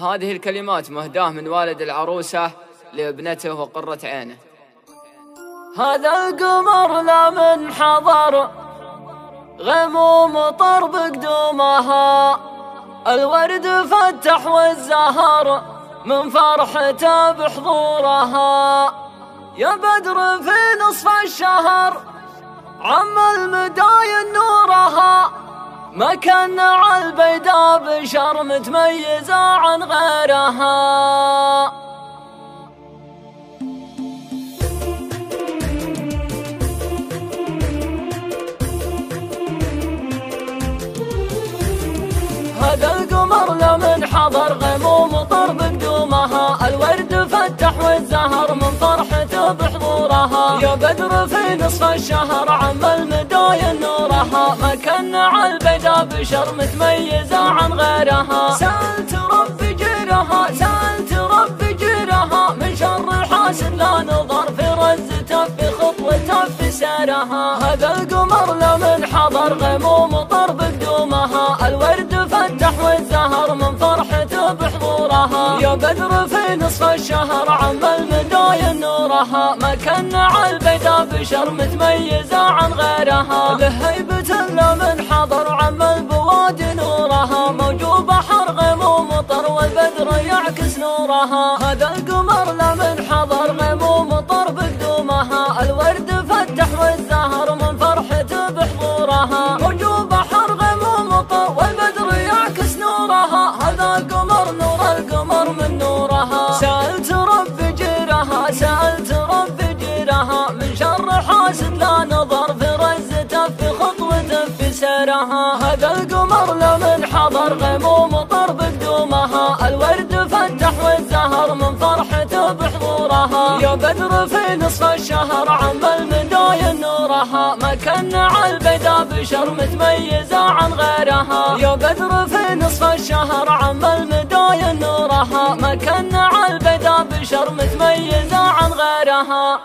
هذه الكلمات مهداة من والد العروسة لابنته وقرة عينه. هذا القمر لا من حضر غموم طرب قدومها، الورد فتح والزهر من فرحته بحضورها. يا بدر في نصف الشهر عم المداين نورها، ما كان على البيداء بشر متميزة عن غيرها. هذا القمر لمن حضر غموم طرب قدومها، الورد فتح والزهر من فرحته بحضورها. يا بدر في نصف الشهر عم المداين نورها، ما كان على البيداء بشر متميزة عن غيرها. سألت ربي جيرها، سألت ربي جيرها، من شر حاسد لا نظر في رزته في خطوته في سيرها. هذا القمر لمن حضر غموم طرب قدومها، الورد فتح والزهر من فرحته بحضورها. يا بدر في نصف الشهر عم المداين نورها، ما كان على البيداء بشر متميزة عن غيرها. لهيبة لمن حضر عم البوادي نورها، موجود بحر غموم طر والبدر يعكس نورها. هذا القمر لمن حضر غموم طرب قدومها، الورد فتح والزهر من فرحته بحضورها. موجود بحر غموم طر والبدر يعكس نورها، هذا القمر نور القمر من نورها. سألت ربي جيرها، سألت ربي جيرها، من شر حاسد لا نظر في رزته في خطوته في سيرها. هذا القمر لمن حضر غموم طرب قدومها، الورد فتح والزهر من فرحته بحضورها. يا بدر في نصف الشهر عم المداين نورها، ما كان على البيداء بشر متميزة عن غيرها. يا بدر في نصف الشهر عم المداين نورها، ما كان على البيداء بشر متميزة عن غيرها.